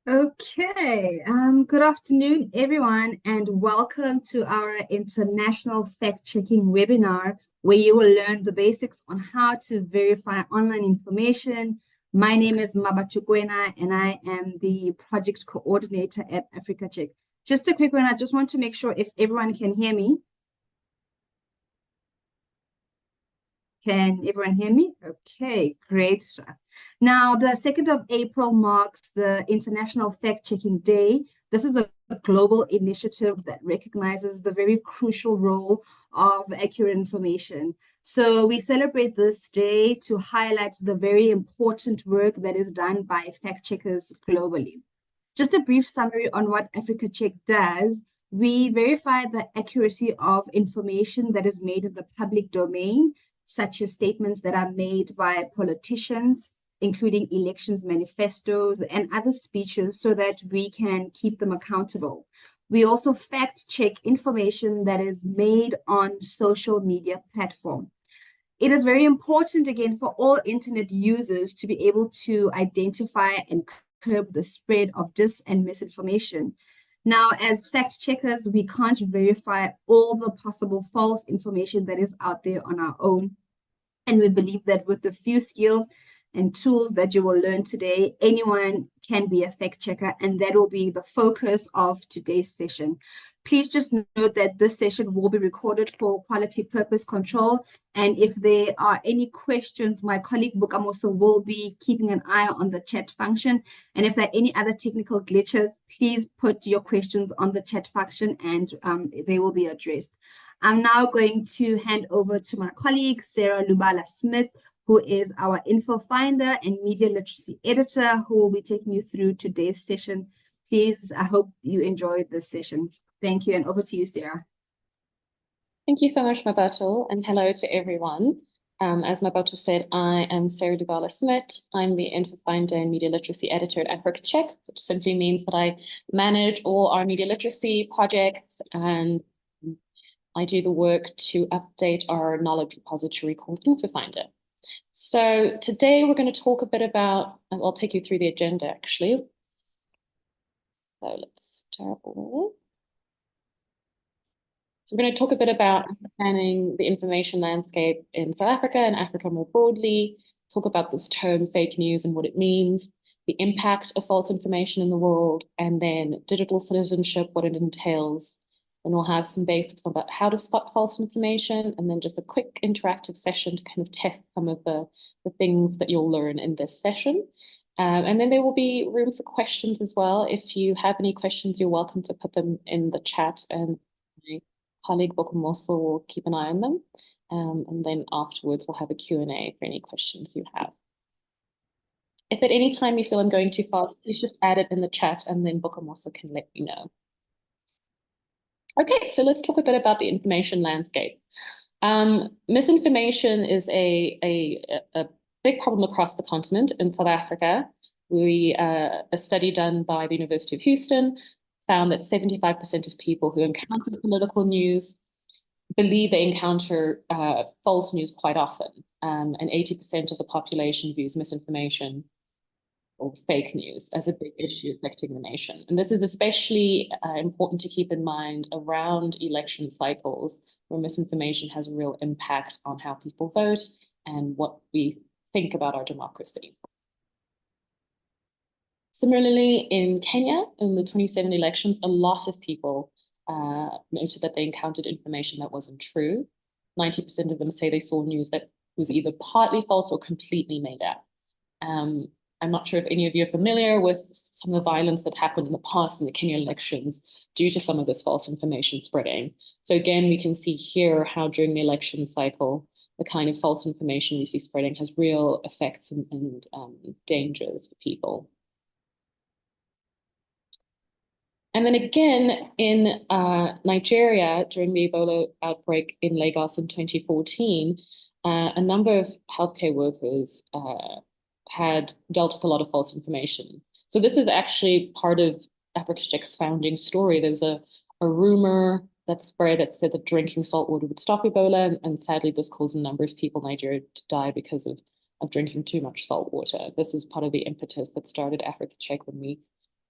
Okay, good afternoon, everyone, and welcome to our international fact-checking webinar, where you will learn the basics on how to verify online information. My name is Mabatukwena, and I am the project coordinator at Africa Check. Just a quick one, I just want to make sure if everyone can hear me. Can everyone hear me? Okay, great stuff. Now, the 2nd of April marks the International Fact-Checking Day. This is a global initiative that recognizes the very crucial role of accurate information. So we celebrate this day to highlight the very important work that is done by fact checkers globally. Just a brief summary on what Africa Check does. We verify the accuracy of information that is made in the public domain, such as statements that are made by politicians, including elections manifestos and other speeches, so that we can keep them accountable. We also fact check information that is made on social media platform. It is very important, again, for all internet users to be able to identify and curb the spread of dis and misinformation. Now, as fact checkers, we can't verify all the possible false information that is out there on our own. And we believe that with the few skills and tools that you will learn today, anyone can be a fact checker, and that will be the focus of today's session. Please just note that this session will be recorded for quality purpose control. And if there are any questions, my colleague Bukamoso will be keeping an eye on the chat function. And if there are any other technical glitches, please put your questions on the chat function and they will be addressed. I'm now going to hand over to my colleague, Sarah Lubala Smith, who is our info finder and media literacy editor, who will be taking you through today's session. Please, I hope you enjoyed this session. Thank you, and over to you, Sarah. Thank you so much, Mabato, and hello to everyone. As Mabato said, I am Sarah Dubala Smith. I'm the info finder and media literacy editor at Africa Check, which simply means that I manage all our media literacy projects and I do the work to update our knowledge repository called InfoFinder. So today we're going to talk a bit about, I'll take you through the agenda actually. So let's start with. So we're going to talk a bit about understanding the information landscape in South Africa and Africa more broadly, talk about this term fake news and what it means, the impact of false information in the world, and then digital citizenship, what it entails. Then we'll have some basics about how to spot false information, and then just a quick interactive session to kind of test some of the things that you'll learn in this session. And then there will be room for questions as well. If you have any questions, you're welcome to put them in the chat, and my colleague Bokumoso will keep an eye on them. And then afterwards, we'll have a Q&A for any questions you have. If at any time you feel I'm going too fast, please just add it in the chat and then Bokumoso can let you know. Okay, so let's talk a bit about the information landscape. Misinformation is a big problem across the continent. In South Africa, a study done by the University of Houston found that 75% of people who encounter political news believe they encounter false news quite often, and 80% of the population views misinformation or fake news as a big issue affecting the nation. And this is especially important to keep in mind around election cycles, where misinformation has a real impact on how people vote and what we think about our democracy. Similarly, in Kenya, in the 2017 elections, a lot of people noted that they encountered information that wasn't true. 90% of them say they saw news that was either partly false or completely made up. I'm not sure if any of you are familiar with some of the violence that happened in the past in the Kenya elections due to some of this false information spreading. So again, we can see here how during the election cycle, the kind of false information we see spreading has real effects and dangers for people. And then again, in Nigeria, during the Ebola outbreak in Lagos in 2014, a number of healthcare workers had dealt with a lot of false information. So this is actually part of Africa Check's founding story. There was a rumor that spread that said that drinking salt water would stop Ebola, and sadly this caused a number of people in Nigeria to die because of drinking too much salt water. This was part of the impetus that started Africa Check when we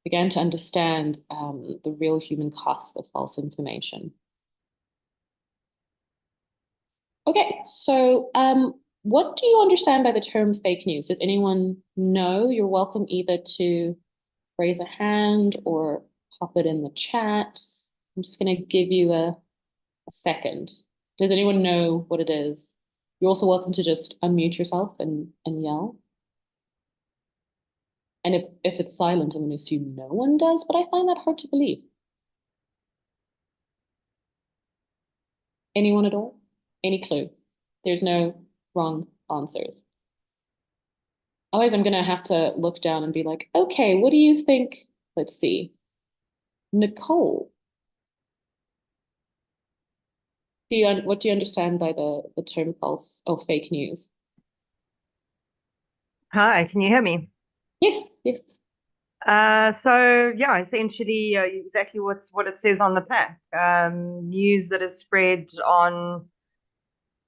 began to understand the real human costs of false information. Okay, so what do you understand by the term fake news? Does anyone know? You're welcome either to raise a hand or pop it in the chat. I'm just going to give you a second. Does anyone know what it is? You're also welcome to just unmute yourself and yell. And if it's silent, I'm going to assume no one does, but I find that hard to believe. Anyone at all? Any clue? There's no wrong answers. Otherwise, I'm going to have to look down and be like, okay, what do you think? Let's see. Nicole, what do you understand by the term false or fake news? Hi, can you hear me? Yes, yes. So yeah, essentially exactly what it says on the pack. News that is spread on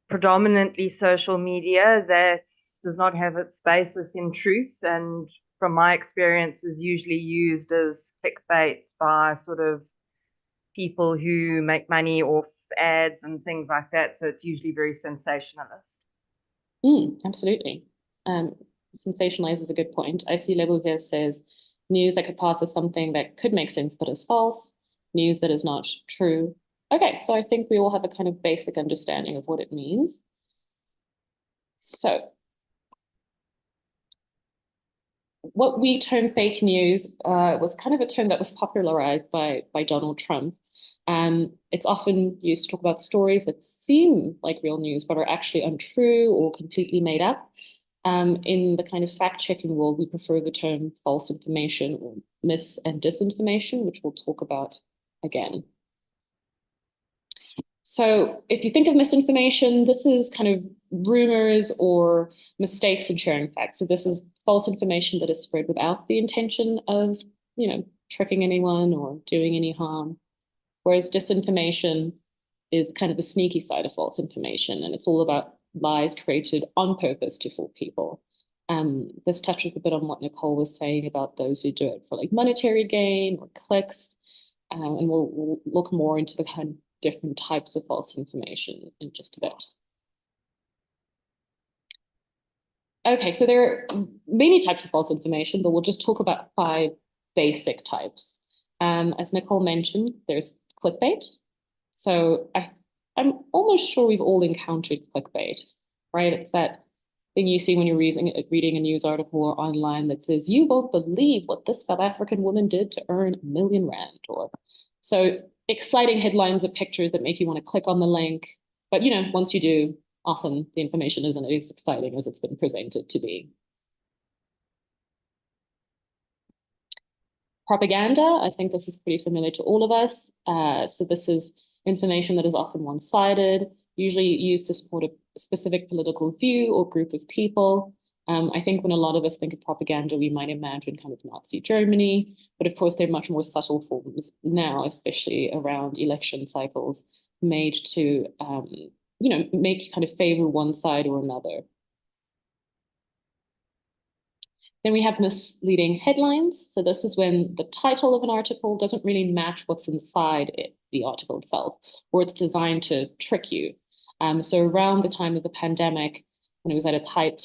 predominantly social media that does not have its basis in truth, and from my experience is usually used as clickbait by sort of people who make money off ads and things like that. So it's usually very sensationalist. Absolutely. Sensationalize is a good point. I see label here says news that could pass as something that could make sense but is false, news that is not true. Okay, so I think we all have a kind of basic understanding of what it means. So what we term fake news was kind of a term that was popularized by Donald Trump. It's often used to talk about stories that seem like real news but are actually untrue or completely made up. In the kind of fact-checking world, we prefer the term false information or mis and disinformation, which we'll talk about again. So if you think of misinformation, this is kind of rumors or mistakes in sharing facts. So this is false information that is spread without the intention of, tricking anyone or doing any harm. Whereas disinformation is kind of the sneaky side of false information, and it's all about lies created on purpose to fool people. This touches a bit on what Nicole was saying about those who do it for like monetary gain or clicks. And we'll look more into the kind of different types of false information in just a bit. Okay, so there are many types of false information, but we'll just talk about 5 basic types. As Nicole mentioned, there's clickbait. So I'm almost sure we've all encountered clickbait, right? It's that thing you see when you're reading a news article or online that says, you won't believe what this South African woman did to earn R1,000,000. So exciting headlines or pictures that make you want to click on the link. But, once you do, often the information isn't as exciting as it's been presented to be. Propaganda, I think this is pretty familiar to all of us. So this is information that is often one-sided, usually used to support a specific political view or group of people. I think when a lot of us think of propaganda, we might imagine kind of Nazi Germany, but of course, they're much more subtle forms now, especially around election cycles, made to, make kind of favor one side or another. Then we have misleading headlines. So this is when the title of an article doesn't really match what's inside the article itself, or it's designed to trick you. So around the time of the pandemic, when it was at its height,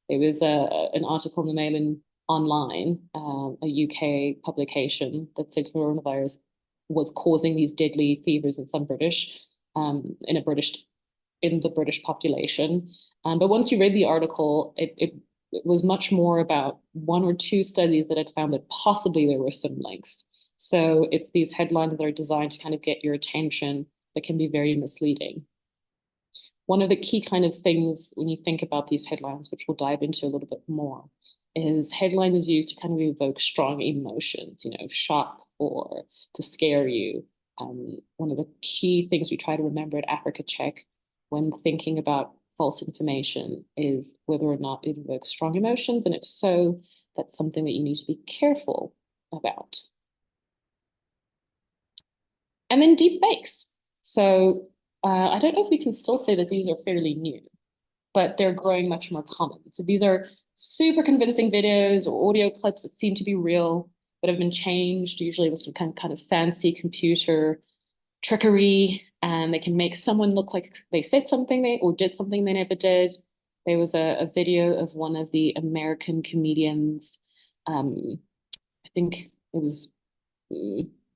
there was an article in the Mail Online, a UK publication that said coronavirus was causing these deadly fevers in some British, in the British population. But once you read the article, it was much more about 1 or 2 studies that had found that possibly there were some links. So it's these headlines that are designed to kind of get your attention that can be very misleading. One of the key kind of things when you think about these headlines, which we'll dive into a little bit more, is headline is used to kind of evoke strong emotions, shock or to scare you. One of the key things we try to remember at Africa Check when thinking about false information is whether or not it evokes strong emotions, and if so, that's something that you need to be careful about. And then deep fakes. So I don't know if we can still say that these are fairly new, but they're growing much more common. So these are super convincing videos or audio clips that seem to be real, but but have been changed, usually with some kind of fancy computer trickery, and they can make someone look like they said something or did something they never did. There was a video of one of the American comedians, I think it was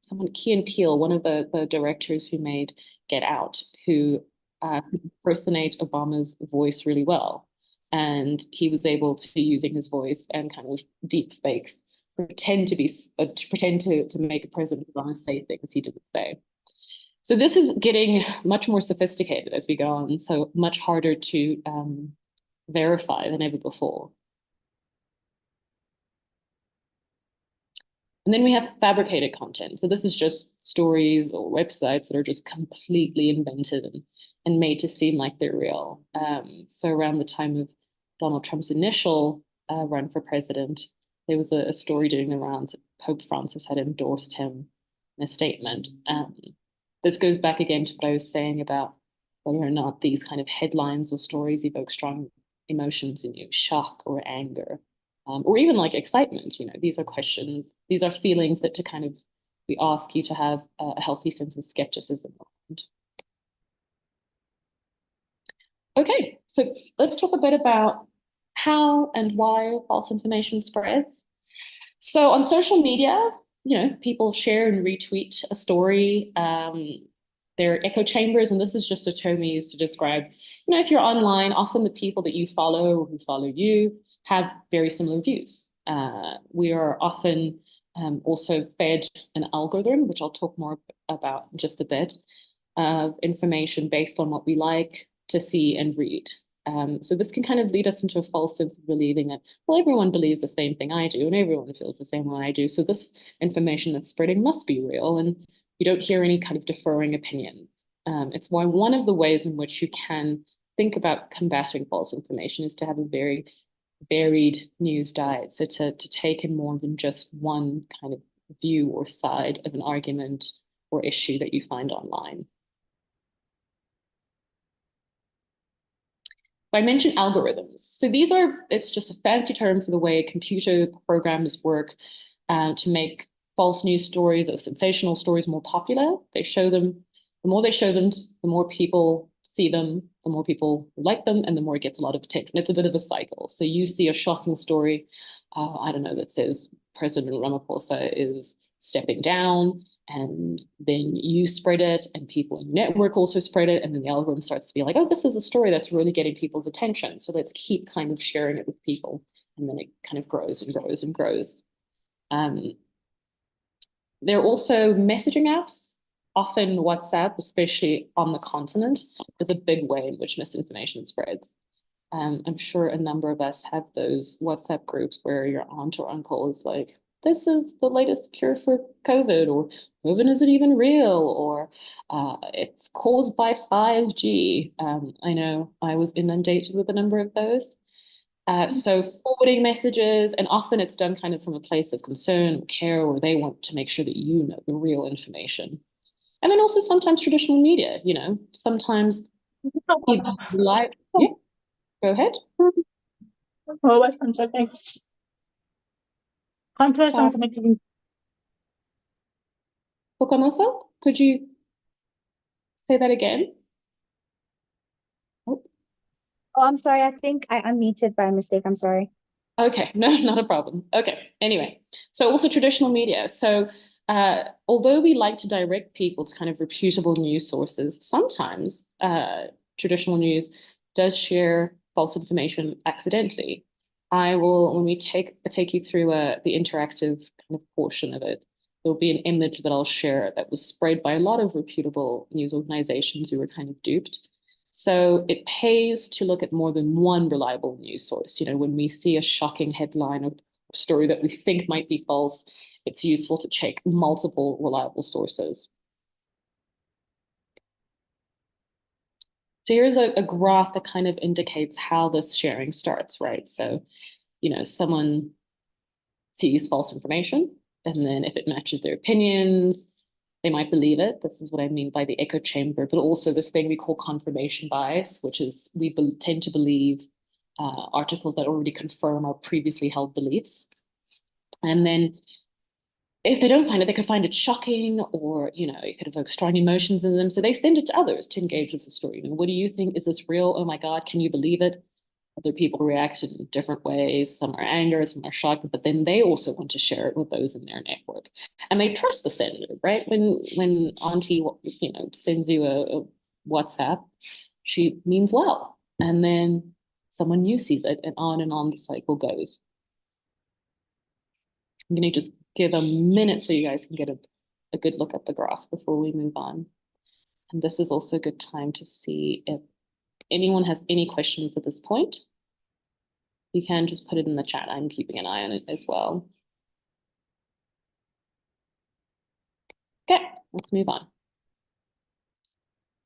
someone, Key and Peele, one of the directors who made Get Out, who impersonate Obama's voice really well. And he was able to, using his voice and kind of deep fakes, pretend to make President Obama say things he didn't say. So this is getting much more sophisticated as we go on, so much harder to verify than ever before. And then we have fabricated content. So this is just stories or websites that are just completely invented and made to seem like they're real. So around the time of Donald Trump's initial run for president, there was a story doing the rounds that Pope Francis had endorsed him in a statement. This goes back again to what I was saying about whether or not these kind of headlines or stories evoke strong emotions in you, shock or anger. Or even like excitement, these are questions, these are feelings that we ask you to have a healthy sense of skepticism around. Okay, so let's talk a bit about how and why false information spreads. So on social media, people share and retweet a story. There are echo chambers, and this is just a term we use to describe, if you're online, often the people that you follow or who follow you have very similar views. We are often also fed an algorithm, which I'll talk more about in just a bit, of information based on what we like to see and read. So this can kind of lead us into a false sense of believing that, well, everyone believes the same thing I do, and everyone feels the same way I do. So this information that's spreading must be real, and you don't hear any kind of differing opinions. It's why one of the ways in which you can think about combating false information is to have a very varied news diet. So to take in more than just one kind of view or side of an argument or issue that you find online. I mentioned algorithms. So it's just a fancy term for the way computer programs work to make false news stories or sensational stories more popular. They show them, the more they show them, the more people see them, the more people like them, and the more it gets a lot of attention. It's a bit of a cycle. So you see a shocking story, I don't know, that says President Ramaphosa is stepping down, and then you spread it, and people in your network also spread it, and then the algorithm starts to be like, oh, this is a story that's really getting people's attention. So let's keep kind of sharing it with people, and then it kind of grows and grows and grows. There are also messaging apps. Often WhatsApp, especially on the continent, is a big way in which misinformation spreads. I'm sure a number of us have those WhatsApp groups where your aunt or uncle is like, this is the latest cure for COVID, or COVID isn't even real, or it's caused by 5G. I know I was inundated with a number of those. So forwarding messages, and often it's done kind of from a place of concern or care, where they want to make sure that you know the real information. And then also sometimes traditional media, sometimes people like, yeah, go ahead. Oh, bastante, ok. ¿Cuánto es Sorry. something? Bukamosa, could you say that again? Oh. Oh, I'm sorry. I think I unmuted by mistake. I'm sorry. Okay, no, not a problem. Okay, anyway, so also traditional media. So although we like to direct people to kind of reputable news sources, sometimes traditional news does share false information accidentally. When we take you through the interactive kind of portion of it, there'll be an image that I'll share that was spread by a lot of reputable news organizations who were kind of duped. So it pays to look at more than one reliable news source. When we see a shocking headline or story that we think might be false, it's useful to check multiple reliable sources. So here's a graph that kind of indicates how this sharing starts, right? So, someone sees false information, and then if it matches their opinions, they might believe it. This is what I mean by the echo chamber, but also this thing we call confirmation bias, which is we tend to believe articles that already confirm our previously held beliefs. And then if they don't find it, they could find it shocking, or, it could evoke strong emotions in them. So they send it to others to engage with the story. What do you think? Is this real? Oh my God, can you believe it? Other people react in different ways. Some are angry, some are shocked, but then they also want to share it with those in their network. And they trust the sender, right? When Auntie, sends you a WhatsApp, she means well. And then someone new sees it, and on the cycle goes. I'm going to just give a minute so you guys can get a good look at the graph before we move on. And this is also a good time to see if anyone has any questions at this point. You can just put it in the chat. I'm keeping an eye on it as well. Okay, let's move on.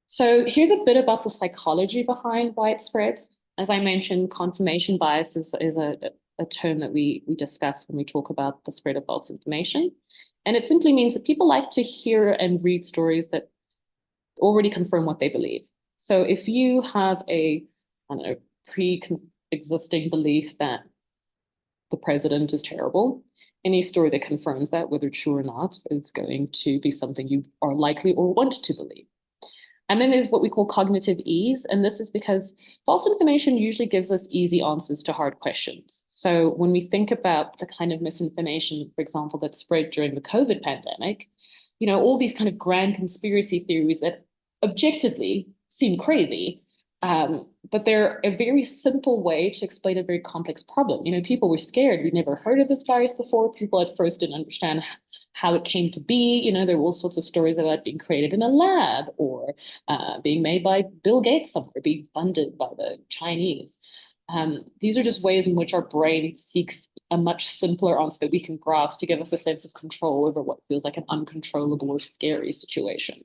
So here's a bit about the psychology behind why it spreads. As I mentioned, confirmation bias is a term that we discuss when we talk about the spread of false information. And it simply means that people like to hear and read stories that already confirm what they believe. So if you have I don't know, pre-existing belief that the president is terrible, any story that confirms that, whether true or not, is going to be something you are likely or want to believe. And then there's what we call cognitive ease. And this is because false information usually gives us easy answers to hard questions. So when we think about the kind of misinformation, for example, that spread during the COVID pandemic, all these kind of grand conspiracy theories that objectively seem crazy, but they're a very simple way to explain a very complex problem. People were scared. We'd never heard of this virus before. People at first didn't understand how it came to be. There were all sorts of stories about being created in a lab, or being made by Bill Gates somewhere, being funded by the Chinese. These are just ways in which our brain seeks a much simpler answer that we can grasp to give us a sense of control over what feels like an uncontrollable or scary situation.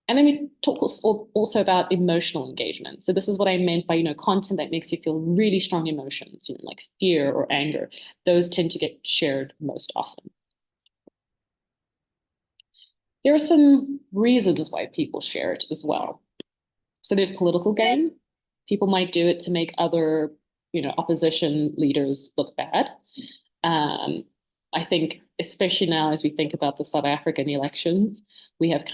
And then we talk also about emotional engagement. So this is what I meant by, content that makes you feel really strong emotions, like fear or anger. Those tend to get shared most often. There are some reasons why people share it as well. So there's political gain. People might do it to make other, opposition leaders look bad. I think, especially now as we think about the South African elections, we have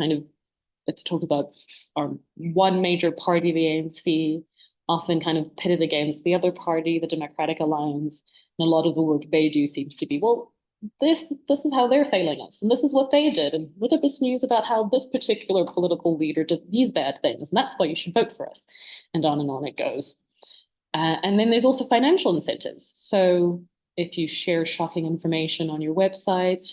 let's talk about our one major party, the ANC, often kind of pitted against the other party, the Democratic Alliance. And a lot of the work they do seems to be, well, this is how they're failing us, and this is what they did, and look at this news about how this particular political leader did these bad things, and that's why you should vote for us, and on it goes. And then there's also financial incentives. So if you share shocking information on your website,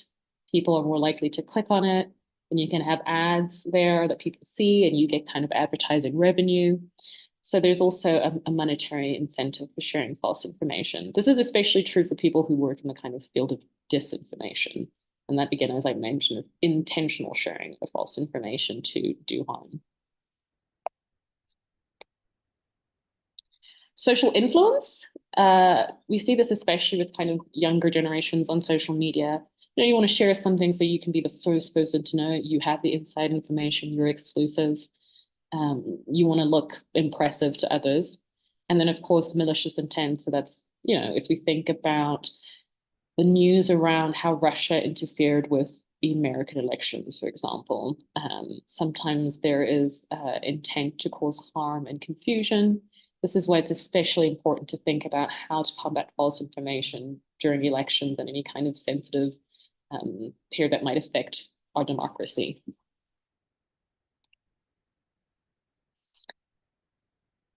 people are more likely to click on it, and you can have ads there that people see, and you get kind of advertising revenue. So there's also a monetary incentive for sharing false information. This is especially true for people who work in the kind of field of disinformation. And that, again, as I mentioned, is intentional sharing of false information to do harm. Social influence. We see this especially with kind of younger generations on social media. You want to share something so you can be the first person to know it. You have the inside information, you're exclusive. You want to look impressive to others. And then, of course, malicious intent. So that's, if we think about the news around how Russia interfered with the American elections, for example, sometimes there is intent to cause harm and confusion. This is why it's especially important to think about how to combat false information during elections and any kind of sensitive period that might affect our democracy.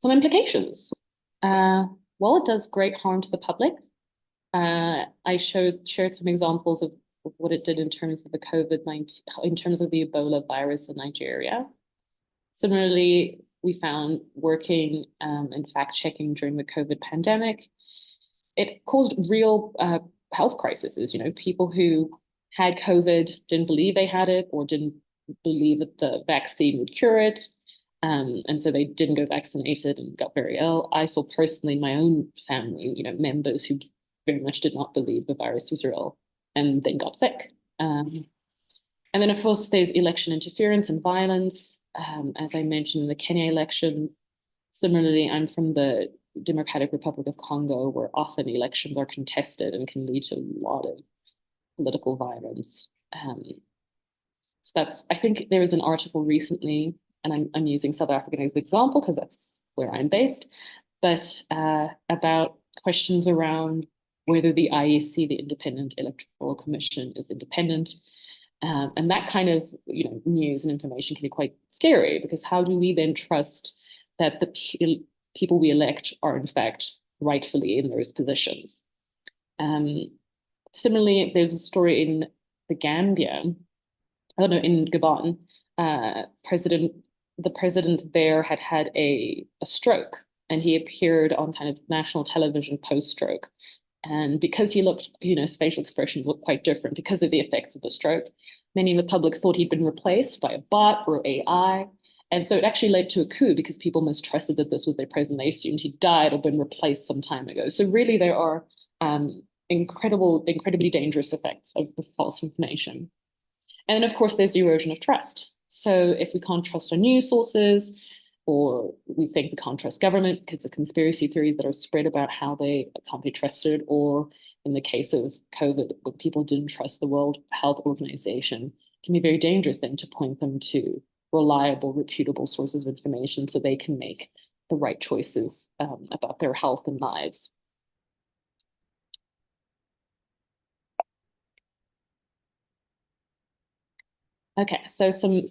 Some implications. Well, it does great harm to the public. I shared some examples of what it did in terms of the COVID-19, in terms of the Ebola virus in Nigeria. Similarly, we found working and fact-checking during the COVID pandemic, it caused real health crises. People who had COVID didn't believe they had it, or didn't believe that the vaccine would cure it. And so they didn't go vaccinated and got very ill. I saw personally in my own family, members who very much did not believe the virus was real and then got sick. And then, of course, there's election interference and violence. As I mentioned in the Kenya elections, similarly, I'm from the Democratic Republic of Congo, where often elections are contested and can lead to a lot of political violence. So that's, I think there was an article recently, and I'm using South Africa as an example because that's where I'm based, but about questions around whether the IEC, the Independent Electoral Commission, is independent. And that kind of news and information can be quite scary, because how do we then trust that the people we elect are in fact rightfully in those positions? Similarly, there's a story in the Gambia, in Gabon, the president there had a stroke, and he appeared on kind of national television post-stroke. And because he looked, his facial expressions looked quite different because of the effects of the stroke, many in the public thought he'd been replaced by a bot or AI. And so it actually led to a coup, because people mistrusted that this was their president. They assumed he died or been replaced some time ago. So really there are incredibly dangerous effects of the false information. And then, of course, there's the erosion of trust. So if we can't trust our news sources, or we think we can't trust government because of conspiracy theories that are spread about how they can't be trusted, or in the case of COVID, when people didn't trust the World Health Organization, it can be very dangerous then to point them to reliable, reputable sources of information so they can make the right choices about their health and lives. Okay, so some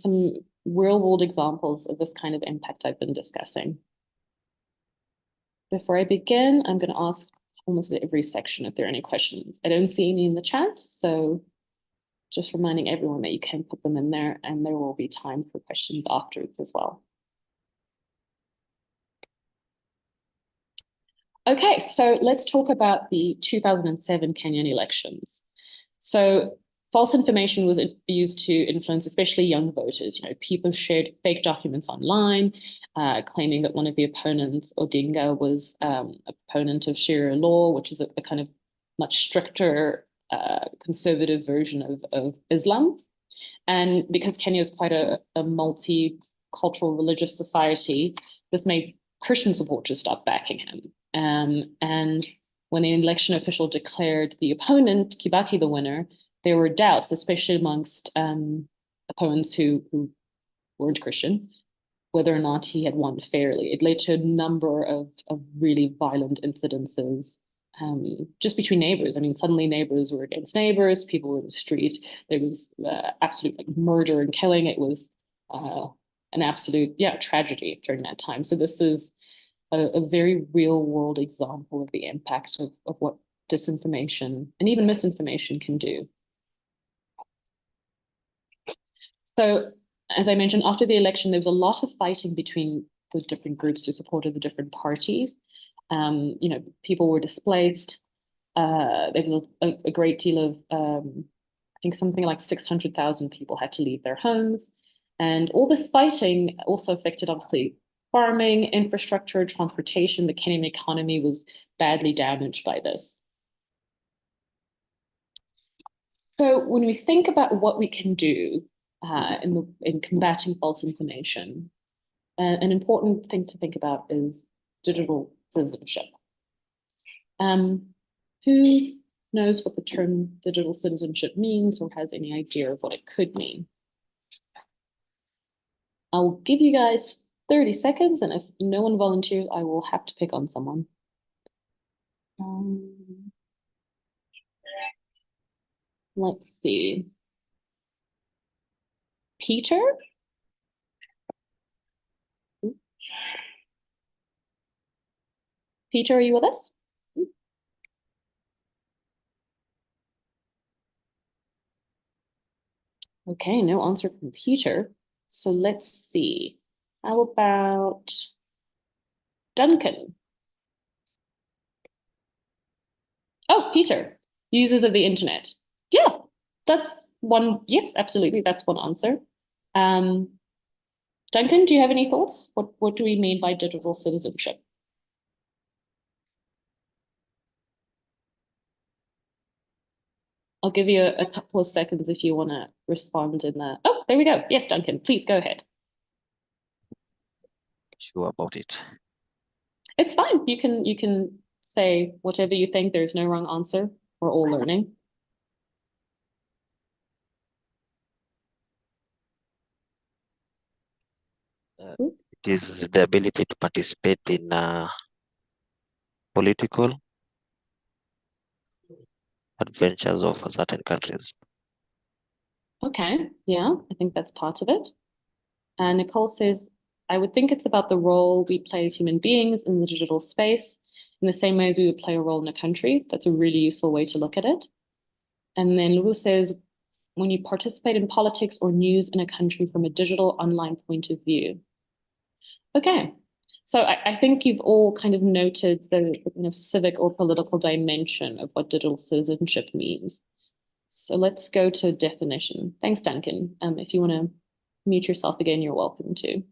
real world examples of this kind of impact I've been discussing. Before I begin, I'm going to ask almost at every section if there are any questions. I don't see any in the chat, so just reminding everyone that you can put them in there, and there will be time for questions afterwards as well. Okay, so let's talk about the 2007 Kenyan elections. So false information was used to influence especially young voters. People shared fake documents online, claiming that one of the opponents, Odinga, was a proponent of Sharia law, which is a kind of much stricter conservative version of Islam. And because Kenya is quite a multicultural religious society, this made Christian supporters stop backing him. And when the election official declared the opponent, Kibaki, the winner, there were doubts, especially amongst opponents who weren't Christian, whether or not he had won fairly. It led to a number of really violent incidences just between neighbors. I mean, suddenly neighbors were against neighbors, people were in the street. There was absolute murder and killing. It was an absolute tragedy during that time. So this is a very real world example of the impact of what disinformation and even misinformation can do. So, as I mentioned, after the election, there was a lot of fighting between those different groups who supported the different parties. People were displaced. There was a great deal of, I think something like 600,000 people had to leave their homes. And all this fighting also affected, obviously, farming, infrastructure, transportation. The Kenyan economy was badly damaged by this. So when we think about what we can do in combating false information, an important thing to think about is digital citizenship. Who knows what the term digital citizenship means, or has any idea of what it could mean? I'll give you guys 30 seconds, and if no one volunteers, I will have to pick on someone. Let's see. Peter? Peter, are you with us? Okay, no answer from Peter. So let's see. How about Duncan? Oh, Peter, users of the internet. Yeah, that's one. Yes, absolutely. That's one answer. Duncan, do you have any thoughts? What do we mean by digital citizenship? I'll give you a couple of seconds if you want to respond in the... Oh, there we go. Yes, Duncan, please go ahead. Sure about it. It's fine. You can say whatever you think. There's no wrong answer. We're all learning. It is the ability to participate in political adventures of certain countries. Okay, yeah, I think that's part of it. And Nicole says, I would think it's about the role we play as human beings in the digital space, in the same way as we would play a role in a country. That's a really useful way to look at it. And then Lulu says, when you participate in politics or news in a country from a digital online point of view. Okay, so I think you've all kind of noted the kind of civic or political dimension of what digital citizenship means. So let's go to definition. Thanks, Duncan. If you want to mute yourself again, you're welcome to.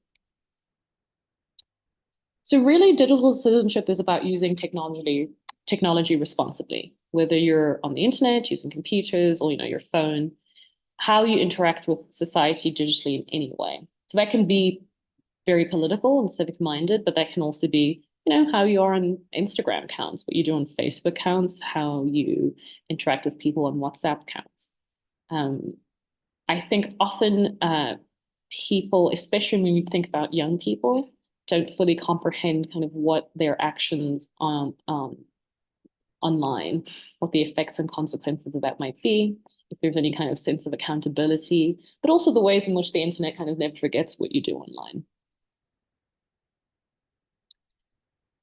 So really, digital citizenship is about using technology responsibly, whether you're on the internet, using computers, or your phone, how you interact with society digitally in any way. So that can be very political and civic-minded, but that can also be, how you are on Instagram accounts, what you do on Facebook accounts, how you interact with people on WhatsApp accounts. I think often people, especially when you think about young people, don't fully comprehend kind of what their actions on online, what the effects and consequences of that might be, if there's any kind of sense of accountability, but also the ways in which the internet kind of never forgets what you do online.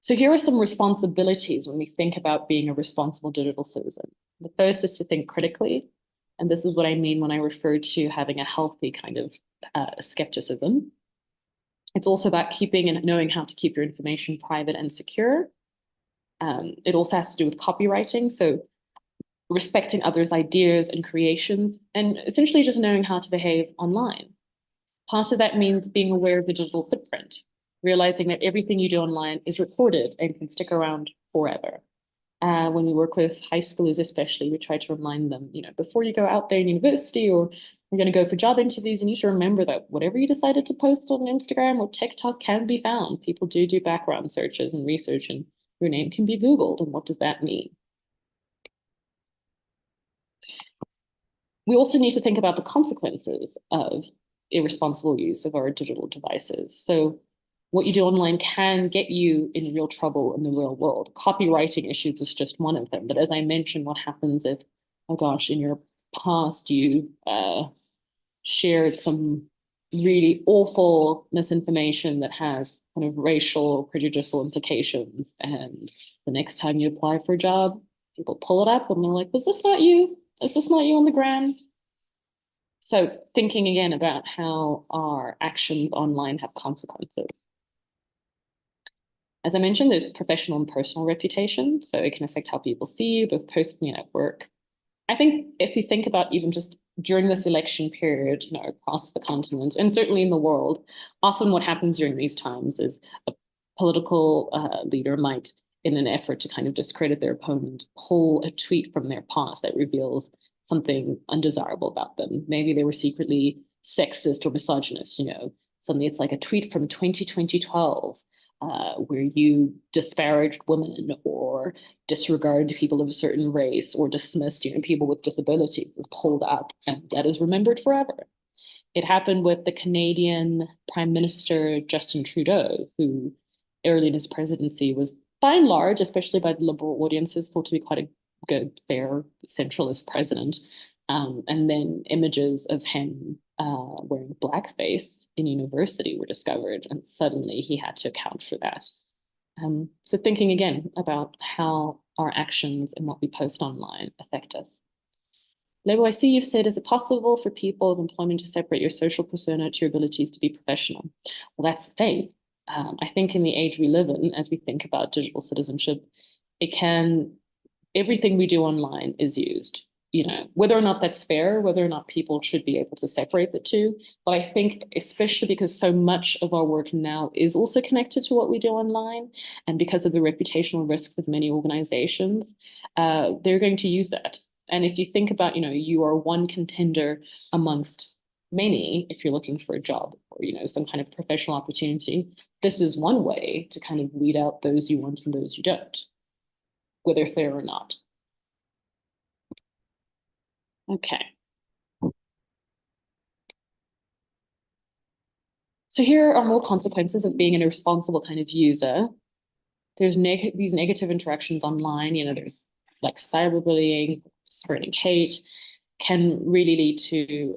So here are some responsibilities when we think about being a responsible digital citizen. The first is to think critically. And this is what I mean when I refer to having a healthy kind of skepticism. It's also about keeping and knowing how to keep your information private and secure. It also has to do with copywriting. So respecting others' ideas and creations, and essentially just knowing how to behave online. Part of that means being aware of the digital footprint, realizing that everything you do online is recorded and can stick around forever. When we work with high schoolers especially, we try to remind them, before you go out there in university or you're going to go for job interviews, you need to remember that whatever you decided to post on Instagram or TikTok can be found. People do background searches and research, and your name can be Googled. And what does that mean? We also need to think about the consequences of irresponsible use of our digital devices. So what you do online can get you in real trouble in the real world. Copywriting issues is just one of them. But as I mentioned, what happens if, oh gosh, in your past you shared some really awful misinformation that has kind of racial prejudicial implications, and the next time you apply for a job, people pull it up and they're like, was this not you? Is this not you on the gram? So thinking again about how our actions online have consequences. As I mentioned, there's professional and personal reputation. So it can affect how people see you, both personally and at work. I think if you think about even just during this election period, across the continent and certainly in the world, often what happens during these times is a political leader might, in an effort to kind of discredit their opponent, pull a tweet from their past that reveals something undesirable about them. Maybe they were secretly sexist or misogynist, suddenly it's like a tweet from 2012 where you disparaged women or disregarded people of a certain race or dismissed people with disabilities is pulled up, and that is remembered forever. It happened with the Canadian Prime Minister Justin Trudeau, who early in his presidency was by and large, especially by the Liberal audiences, thought to be quite a good, fair, centralist president. And then images of him wearing blackface in university were discovered, and suddenly he had to account for that. So thinking again about how our actions and what we post online affect us. Lebo, I see you've said, is it possible for people of employment to separate your social persona to your abilities to be professional? Well, that's the thing. I think in the age we live in, as we think about digital citizenship, everything we do online is used. Whether or not that's fair, whether or not people should be able to separate the two. But I think especially because so much of our work now is also connected to what we do online, and because of the reputational risks of many organizations, they're going to use that. And if you think about, you are one contender amongst many, if you're looking for a job or, some kind of professional opportunity, this is one way to kind of weed out those you want and those you don't, whether fair or not. Okay. So here are more consequences of being an irresponsible kind of user. There's these negative interactions online. There's like cyberbullying, spreading hate, can really lead to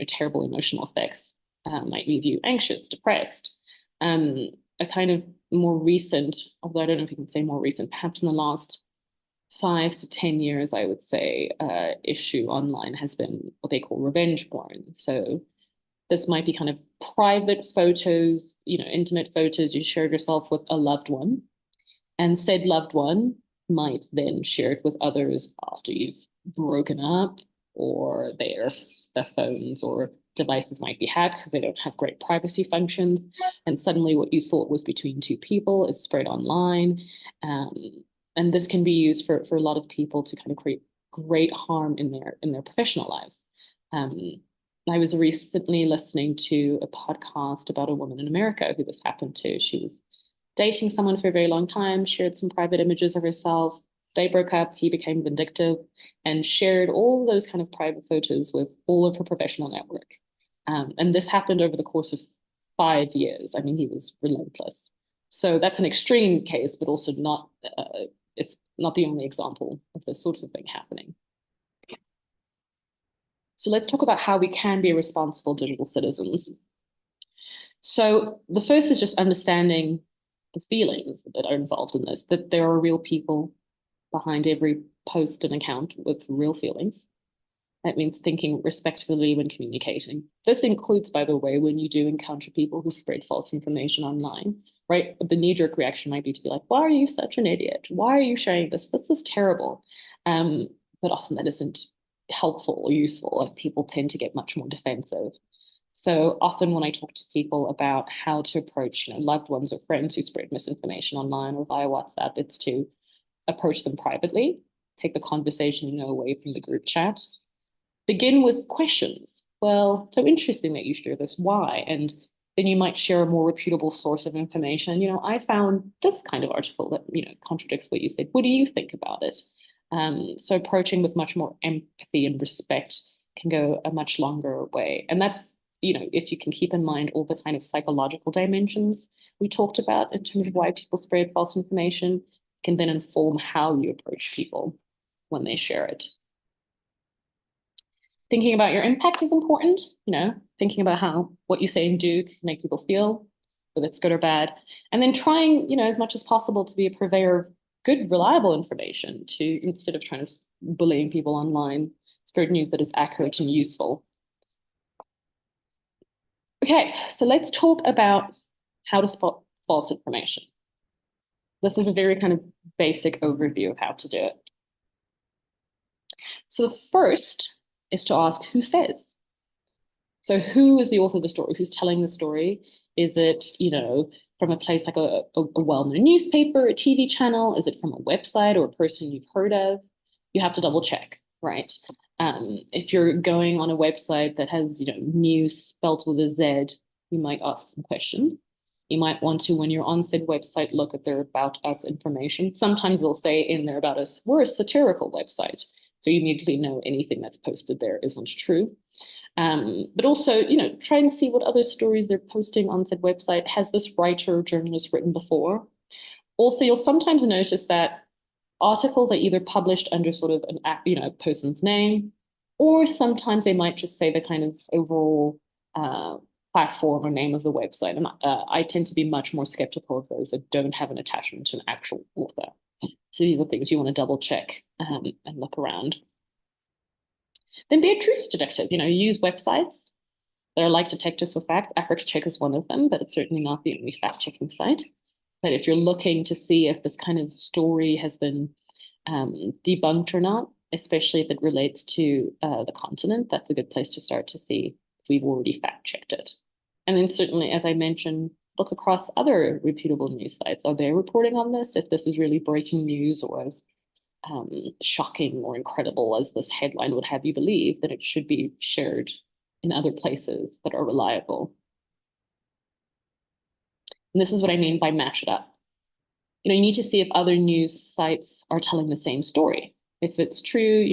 terrible emotional effects. Might leave you anxious, depressed. A kind of more recent, although I don't know if you can say more recent, perhaps in the last 5 to 10 years, I would say, issue online has been what they call revenge porn. So this might be kind of private photos, intimate photos you shared yourself with a loved one, and said loved one might then share it with others after you've broken up, or their phones or devices might be hacked because they don't have great privacy functions. And suddenly what you thought was between two people is spread online. And this can be used for a lot of people to kind of create great harm in their professional lives. I was recently listening to a podcast about a woman in America who this happened to. She was dating someone for a very long time, shared some private images of herself. They broke up, he became vindictive, and shared all those kind of private photos with all of her professional network. And this happened over the course of 5 years. I mean, he was relentless. So that's an extreme case, but also not, it's not the only example of this sort of thing happening. So let's talk about how we can be responsible digital citizens. So the first is just understanding the feelings that are involved in this, that there are real people behind every post and account with real feelings. That means thinking respectfully when communicating. This includes, by the way, when you do encounter people who spread false information online, right? The knee-jerk reaction might be to be like, why are you such an idiot? Why are you sharing this? This is terrible. But often that isn't helpful or useful, and people tend to get much more defensive. So often when I talk to people about how to approach loved ones or friends who spread misinformation online or via WhatsApp, it's to approach them privately, take the conversation away from the group chat. Begin with questions. Well, so interesting that you share this. Why? And then you might share a more reputable source of information. I found this kind of article that contradicts what you said. What do you think about it? So approaching with much more empathy and respect can go a much longer way. And that's if you can keep in mind all the kind of psychological dimensions we talked about in terms of why people spread false information, can then inform how you approach people when they share it. Thinking about your impact is important, thinking about how what you say and do can make people feel, whether it's good or bad. And then trying, as much as possible to be a purveyor of good, reliable information instead of trying to bullying people online, spread news that is accurate and useful. Okay, so let's talk about how to spot false information. This is a very kind of basic overview of how to do it. So the first is to ask who says. So who is the author of the story? Who's telling the story? Is it, from a place like a well-known newspaper, a TV channel? Is it from a website or a person you've heard of? You have to double check, right? If you're going on a website that has, news spelt with a Z, you might ask some questions. You might want to, when you're on said website, look at their About Us information. Sometimes they'll say in their About Us, we're a satirical website. So you immediately know anything that's posted there isn't true. But also, try and see what other stories they're posting on said website. Has this writer or journalist written before? Also, you'll sometimes notice that articles are either published under sort of a person's name, or sometimes they might just say the kind of overall platform or name of the website. And I tend to be much more skeptical of those that don't have an attachment to an actual author. So these are things you want to double check and look around. Then be a truth detective. Use websites that are like Detectives for Facts. Africa Check is one of them, but it's certainly not the only fact-checking site. But if you're looking to see if this kind of story has been debunked or not, especially if it relates to the continent, that's a good place to start to see if we've already fact-checked it. And then certainly, as I mentioned, look across other reputable news sites. Are they reporting on this? If this is really breaking news or as shocking or incredible as this headline would have you believe, then it should be shared in other places that are reliable. And this is what I mean by match it up. You need to see if other news sites are telling the same story. If it's true,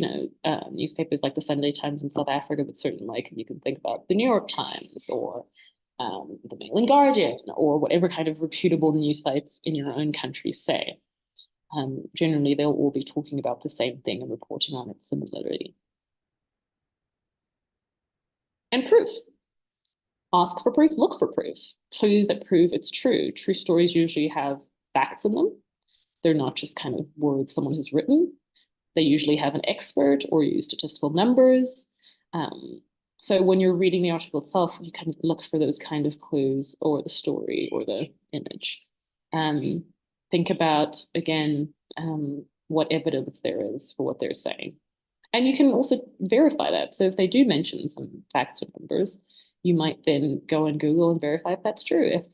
newspapers like the Sunday Times in South Africa, but certainly you can think about the New York Times or the Mail and Guardian or whatever kind of reputable news sites in your own country say. Generally, they'll all be talking about the same thing and reporting on it similarly. And proof. Ask for proof, look for proof. Clues that prove it's true. True stories usually have facts in them. They're not just kind of words someone has written. They usually have an expert or use statistical numbers. So when you're reading the article itself, you kind of look for those kind of clues or the story or the image. Think about, again, what evidence there is for what they're saying. And you can also verify that. So if they do mention some facts or numbers, you might then go and Google and verify if that's true. If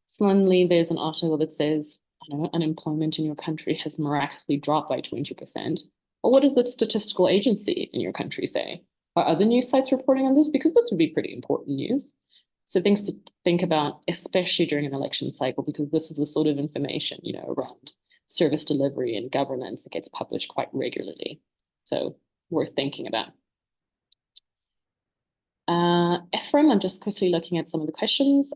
suddenly there's an article that says, I don't know, unemployment in your country has miraculously dropped by 20%, well, what does the statistical agency in your country say? Are other news sites reporting on this? Because this would be pretty important news. So things to think about, especially during an election cycle, because this is the sort of information, around service delivery and governance that gets published quite regularly. So worth thinking about. Ephraim, I'm just quickly looking at some of the questions.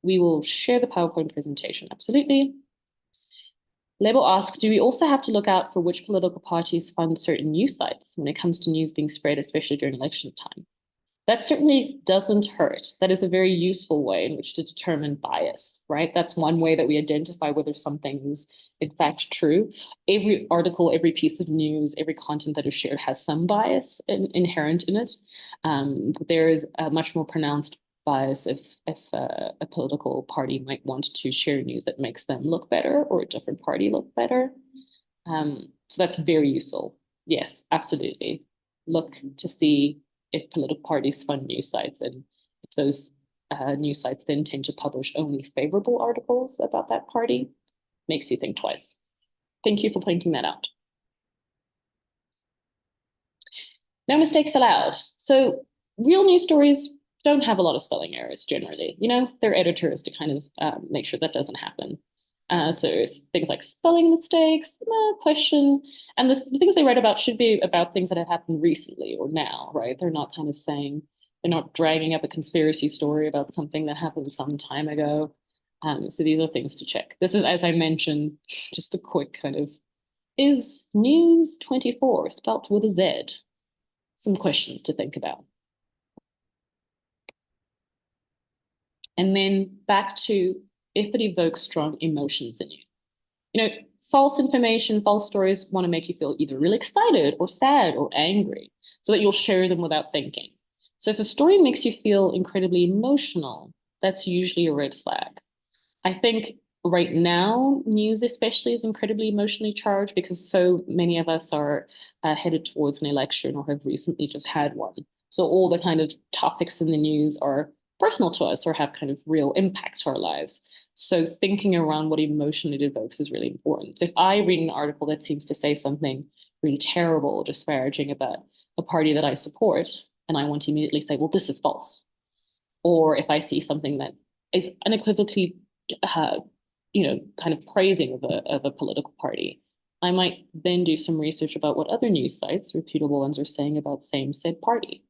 We will share the PowerPoint presentation, absolutely. Label asks, do we also have to look out for which political parties fund certain news sites when it comes to news being spread, especially during election time? That certainly doesn't hurt. That is a very useful way in which to determine bias, right? That's one way that we identify whether something is in fact true. Every article, every piece of news, every content that is shared has some bias inherent in it. But there is a much more pronounced bias if a political party might want to share news that makes them look better or a different party look better. So that's very useful. Yes, absolutely. Look to see if political parties fund news sites and if those news sites then tend to publish only favorable articles about that party, makes you think twice. Thank you for pointing that out. No mistakes allowed. So real news stories don't have a lot of spelling errors generally. They're editors to kind of make sure that doesn't happen. So things like spelling mistakes, question, and the things they write about should be about things that have happened recently or now, right? They're not kind of saying, they're not dragging up a conspiracy story about something that happened some time ago. So these are things to check. This is, as I mentioned, just a quick kind of, is News 24 spelt with a Z? Some questions to think about. And then back to if it evokes strong emotions in you. False information, false stories want to make you feel either really excited or sad or angry so that you'll share them without thinking. So if a story makes you feel incredibly emotional, that's usually a red flag. I think right now, news especially is incredibly emotionally charged because so many of us are headed towards an election or have recently just had one. So all the kind of topics in the news are personal to us or have kind of real impact to our lives. So thinking around what emotion it evokes is really important. So if I read an article that seems to say something really terrible or disparaging about a party that I support, and I want to immediately say, well, this is false. Or if I see something that is unequivocally, kind of praising of a political party, I might then do some research about what other news sites, reputable ones, are saying about same said party.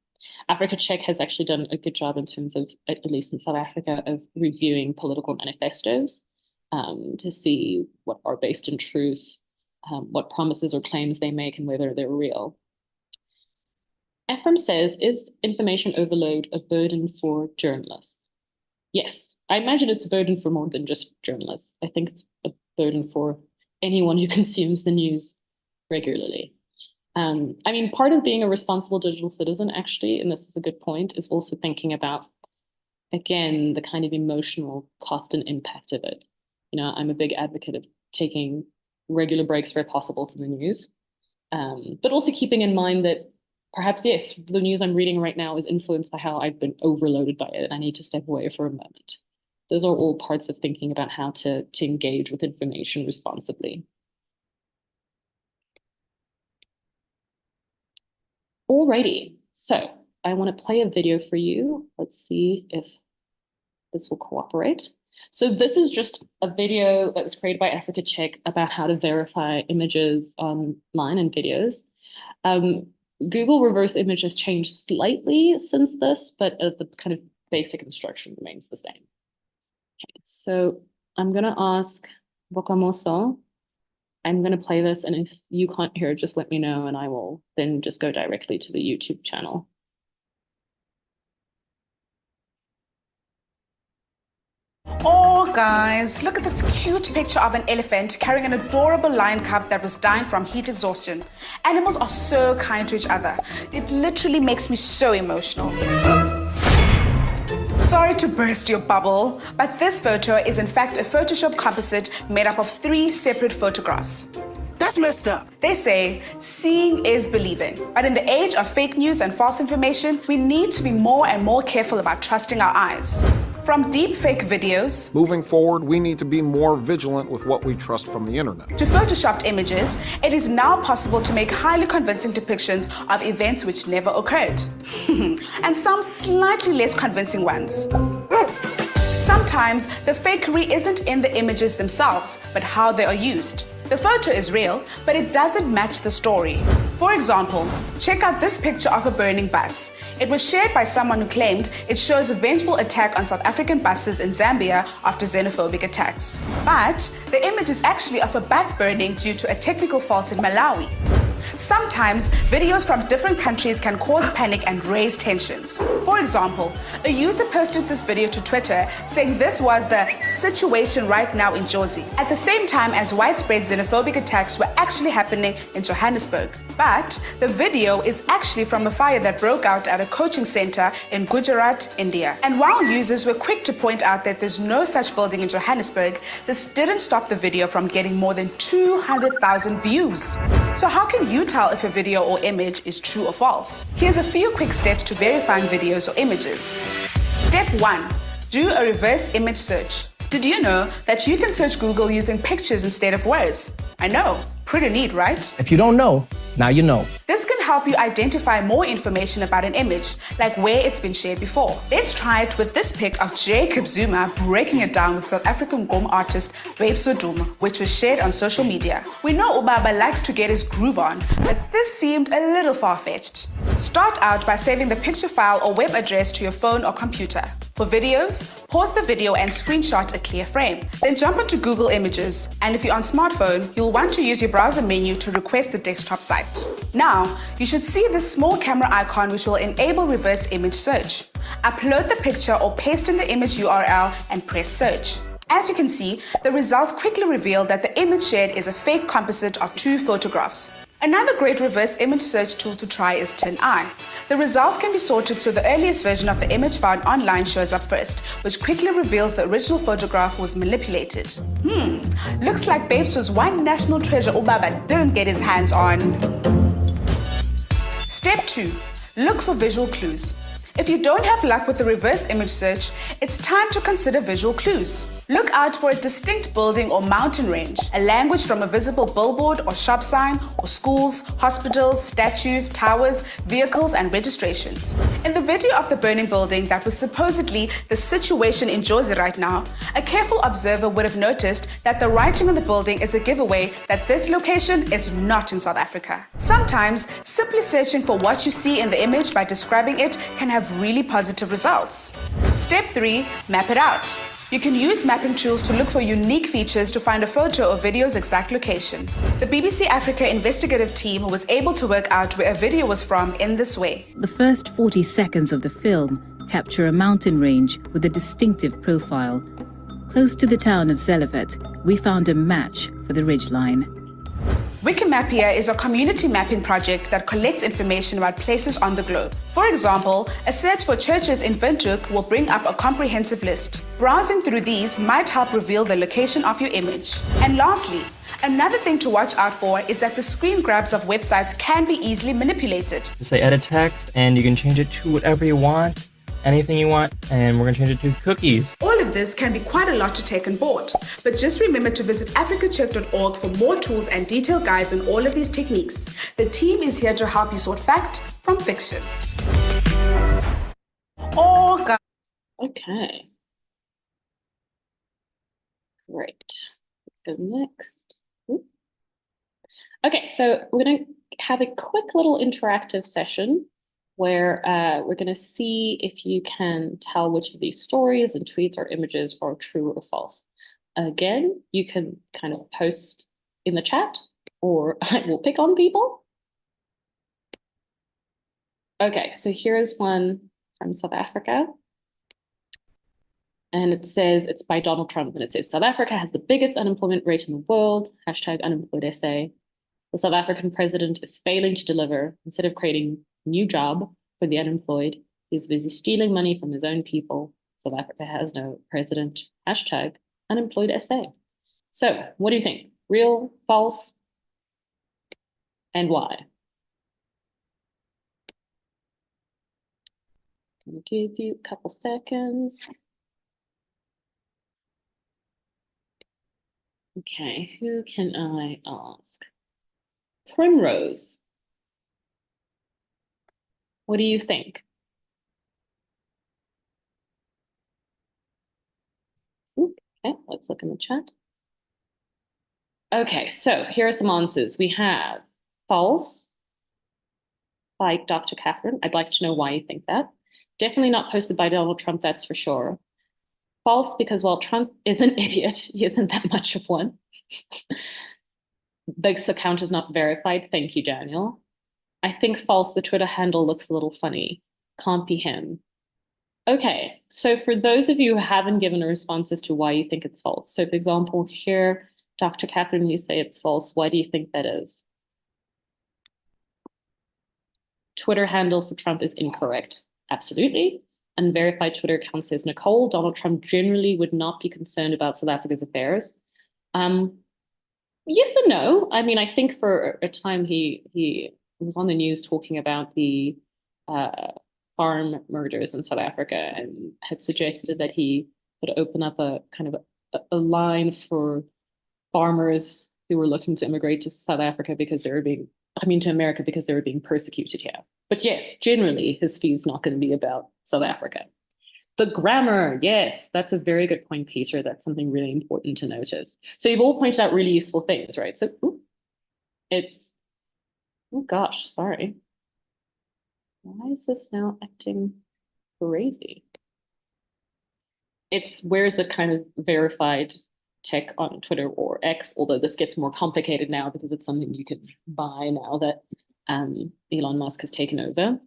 Africa Check has actually done a good job in terms of, at least in South Africa, of reviewing political manifestos to see what are based in truth, what promises or claims they make and whether they're real. Ephraim says, is information overload a burden for journalists? Yes, I imagine it's a burden for more than just journalists. I think it's a burden for anyone who consumes the news regularly. Part of being a responsible digital citizen, actually, and this is a good point, is also thinking about, again, the kind of emotional cost and impact of it. I'm a big advocate of taking regular breaks where possible from the news, but also keeping in mind that perhaps, yes, the news I'm reading right now is influenced by how I've been overloaded by it and I need to step away for a moment. Those are all parts of thinking about how to engage with information responsibly. Alrighty, so I want to play a video for you. Let's see if this will cooperate. So this is just a video that was created by Africa Check about how to verify images online and videos. Google reverse image has changed slightly since this, but the kind of basic instruction remains the same. Okay, so I'm going to ask Bokamoso. I'm going to play this, and if you can't hear it, just let me know, and I will then just go directly to the YouTube channel. Oh guys, look at this cute picture of an elephant carrying an adorable lion cub that was dying from heat exhaustion. Animals are so kind to each other. It literally makes me so emotional. Sorry to burst your bubble, but this photo is in fact a Photoshop composite made up of 3 separate photographs. That's messed up. They say, seeing is believing. But in the age of fake news and false information, we need to be more and more careful about trusting our eyes. From deep fake videos, moving forward, we need to be more vigilant with what we trust from the internet. to photoshopped images, it is now possible to make highly convincing depictions of events which never occurred. And some slightly less convincing ones. Sometimes the fakery isn't in the images themselves, but how they are used. The photo is real, but it doesn't match the story. For example, check out this picture of a burning bus. It was shared by someone who claimed it shows a vengeful attack on South African buses in Zambia after xenophobic attacks. But the image is actually of a bus burning due to a technical fault in Malawi. Sometimes videos from different countries can cause panic and raise tensions. For example, a user posted this video to Twitter saying this was the situation right now in Jozi, at the same time as widespread xenophobic attacks were actually happening in Johannesburg. But the video is actually from a fire that broke out at a coaching center in Gujarat, India. And while users were quick to point out that there's no such building in Johannesburg, this didn't stop the video from getting more than 200,000 views. So how can you tell if a video or image is true or false? Here's a few quick steps to verifying videos or images. Step 1. Do a reverse image search. Did you know that you can search Google using pictures instead of words? I know, pretty neat, right? If you don't know, now you know. This can help you identify more information about an image, like where it's been shared before. Let's try it with this pic of Jacob Zuma breaking it down with South African gqom artist Babes Soduma, which was shared on social media. We know Ubaba likes to get his groove on, but this seemed a little far-fetched. Start out by saving the picture file or web address to your phone or computer. For videos, pause the video and screenshot a clear frame. Then jump into Google Images, and if you're on smartphone, you'll want to use your browser menu to request the desktop site. Now, you should see this small camera icon which will enable reverse image search. Upload the picture or paste in the image URL and press search. As you can see, the results quickly reveal that the image shared is a fake composite of 2 photographs. Another great reverse image search tool to try is TinEye. The results can be sorted so the earliest version of the image found online shows up first, which quickly reveals the original photograph was manipulated. Looks like Babes was one national treasure Ubaba didn't get his hands on. Step 2. Look for visual clues. If you don't have luck with the reverse image search, it's time to consider visual clues. Look out for a distinct building or mountain range, a language from a visible billboard or shop sign, or schools, hospitals, statues, towers, vehicles, and registrations. In the video of the burning building that was supposedly the situation in Jozi right now, a careful observer would have noticed that the writing on the building is a giveaway that this location is not in South Africa. Sometimes, simply searching for what you see in the image by describing it can have really positive results. Step 3. Map it out. You can use mapping tools to look for unique features to find a photo or video's exact location. The BBC Africa investigative team was able to work out where a video was from in this way. The first 40 seconds of the film capture a mountain range with a distinctive profile. Close to the town of Zelevet, we found a match for the ridgeline. Wikimapia is a community mapping project that collects information about places on the globe. For example, a search for churches in Windhoek will bring up a comprehensive list. Browsing through these might help reveal the location of your image. And lastly, another thing to watch out for is that the screen grabs of websites can be easily manipulated. Say edit text and you can change it to whatever you want. Anything you want, and we're going to change it to cookies. All of this can be quite a lot to take on board, but just remember to visit africacheck.org for more tools and detailed guides on all of these techniques. The team is here to help you sort fact from fiction. Okay. Great. Let's go next. Ooh. Okay, so we're going to have a quick little interactive session where we're going to see if you can tell which of these stories and tweets or images are true or false. Again, you can kind of post in the chat, or I will pick on people. Okay, so here's one from South Africa. And it says it's by Donald Trump, and it says South Africa has the biggest unemployment rate in the world, #unemployed SA. The South African president is failing to deliver. Instead of creating a new job for the unemployed, he's busy stealing money from his own people. South Africa has no president, #unemployed SA. So what do you think? Real, false, and why? I'm gonna give you a couple seconds. Okay, who can I ask? Primrose. What do you think? Okay, let's look in the chat. Okay, so here are some answers. We have false by Dr. Catherine. I'd like to know why you think that. Definitely not posted by Donald Trump, that's for sure. False because while Trump is an idiot, he isn't that much of one. This account is not verified. Thank you, Daniel. I think false, the Twitter handle looks a little funny. Can't be him. Okay, so for those of you who haven't given a response as to why you think it's false. So for example, here, Dr. Catherine, you say it's false. Why do you think that is? Twitter handle for Trump is incorrect. Absolutely. Unverified Twitter account says, Nicole, Donald Trump generally would not be concerned about South Africa's affairs. Yes and no. I mean, I think for a time he was on the news talking about the farm murders in South Africa and had suggested that he would open up a kind of a line for farmers who were looking to immigrate to South Africa because they were being, to America because they were being persecuted here. But yes, generally his feed's not going to be about South Africa. The grammar, yes, that's a very good point, Peter. That's something really important to notice. So you've all pointed out really useful things, right? So oh gosh, sorry. Why is this now acting crazy? Where's the kind of verified tech on Twitter or X, although this gets more complicated now because it's something you can buy now that Elon Musk has taken over.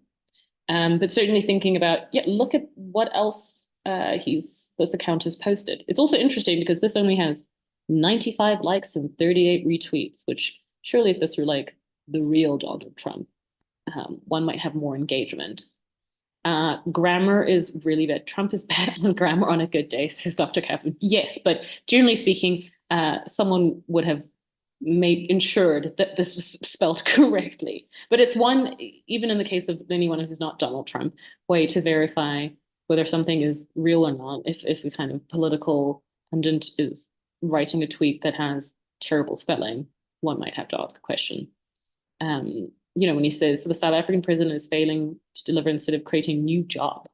But certainly thinking about, look at what else this account has posted. It's also interesting because this only has 95 likes and 38 retweets, which surely if this were like the real Donald Trump, one might have more engagement. Grammar is really bad. Trump is bad on grammar on a good day, says Dr. Catherine. Yes, but generally speaking, someone would have ensured that this was spelled correctly. But it's one, even in the case of anyone who's not Donald Trump, way to verify whether something is real or not. If a kind of political pundit is writing a tweet that has terrible spelling, one might have to ask a question. When he says the South African president is failing to deliver instead of creating a new job,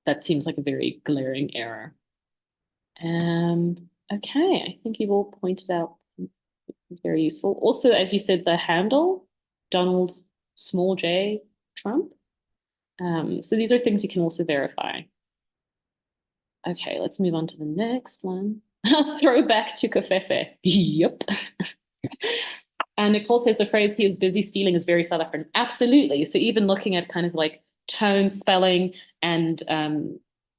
that seems like a very glaring error. Okay, I think you've all pointed out something very useful. Also, as you said, the handle, Donald small j Trump. So these are things you can also verify. Okay, let's move on to the next one. Throwback to Kofefe. Yep. And Nicole says the phrase he was busy stealing is very South African. Absolutely. So even looking at kind of like tone, spelling, and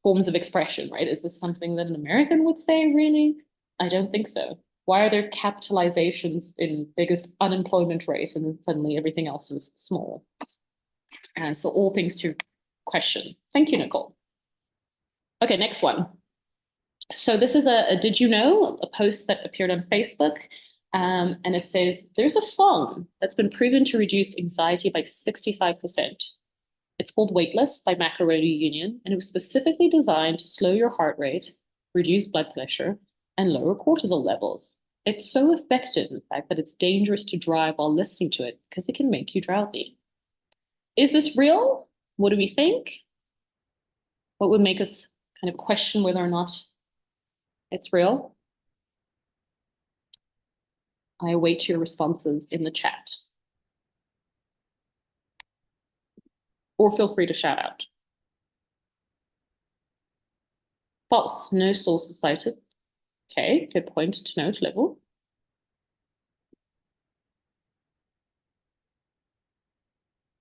forms of expression, right? Is this something that an American would say, really? I don't think so. Why are there capitalizations in biggest unemployment rate and then suddenly everything else is small? So all things to question. Thank you, Nicole. Okay, next one. So this is a did you know, a post that appeared on Facebook. And it says, there's a song that's been proven to reduce anxiety by 65%. It's called Weightless by Macaroni Union, and it was specifically designed to slow your heart rate, reduce blood pressure, and lower cortisol levels. It's so effective, in fact, that it's dangerous to drive while listening to it because it can make you drowsy. Is this real? What do we think? What would make us kind of question whether or not it's real? I await your responses in the chat. Or feel free to shout out. False, no sources cited. Okay, good point to note, level.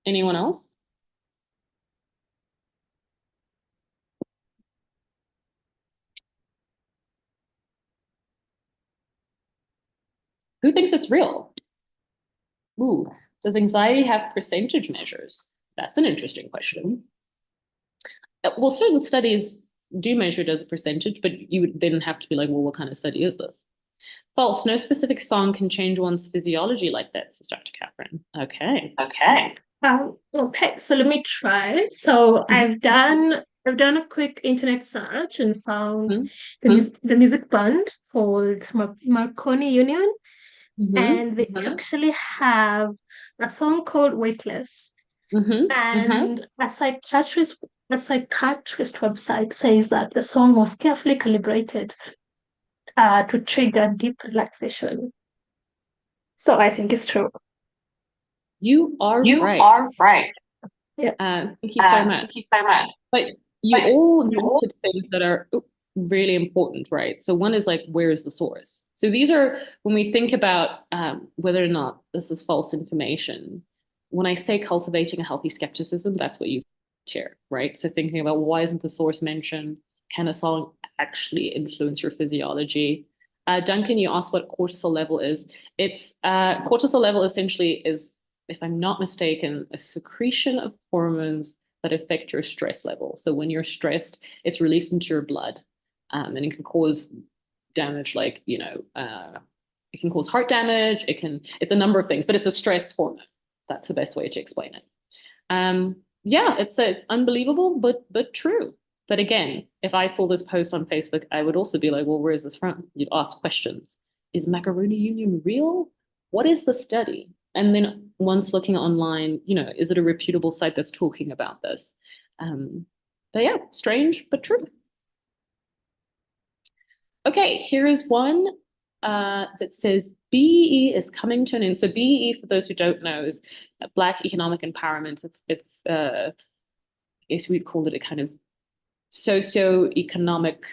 Anyone else? Who thinks it's real? Ooh, does anxiety have percentage measures? That's an interesting question. Well, certain studies do measure it as a percentage, but you would then have to be like, well, what kind of study is this? False, no specific song can change one's physiology like that, says Dr. Catherine. Okay. Okay, so let me try. So I've done a quick internet search and found the music band called Marconi Union, and they actually have a song called Weightless. And a psychiatrist website says that the song was carefully calibrated to trigger deep relaxation. So I think it's true. You are right. Yeah. Thank you so much. But you all noted things that are really important, right? So one is like, where is the source? So these are, when we think about whether or not this is false information, when I say cultivating a healthy skepticism, that's what you hear, right? So thinking about why isn't the source mentioned? Can a song actually influence your physiology? Duncan, you asked what cortisol level is. It's cortisol level essentially is, if I'm not mistaken, a secretion of hormones that affect your stress level. So when you're stressed, it's released into your blood, and it can cause damage like, it can cause heart damage. It's a number of things, but it's a stress hormone. That's the best way to explain it. Yeah, it's unbelievable, but true. But again, if I saw this post on Facebook, I would also be like, well, where is this from? You'd ask questions. Is Macaroni Union real? What is the study? And then once looking online, is it a reputable site that's talking about this? But yeah, strange, but true. Okay, here is one that says BEE is coming to an end. So BEE, for those who don't know, is Black Economic Empowerment. It's I guess we'd call it a kind of socio-economic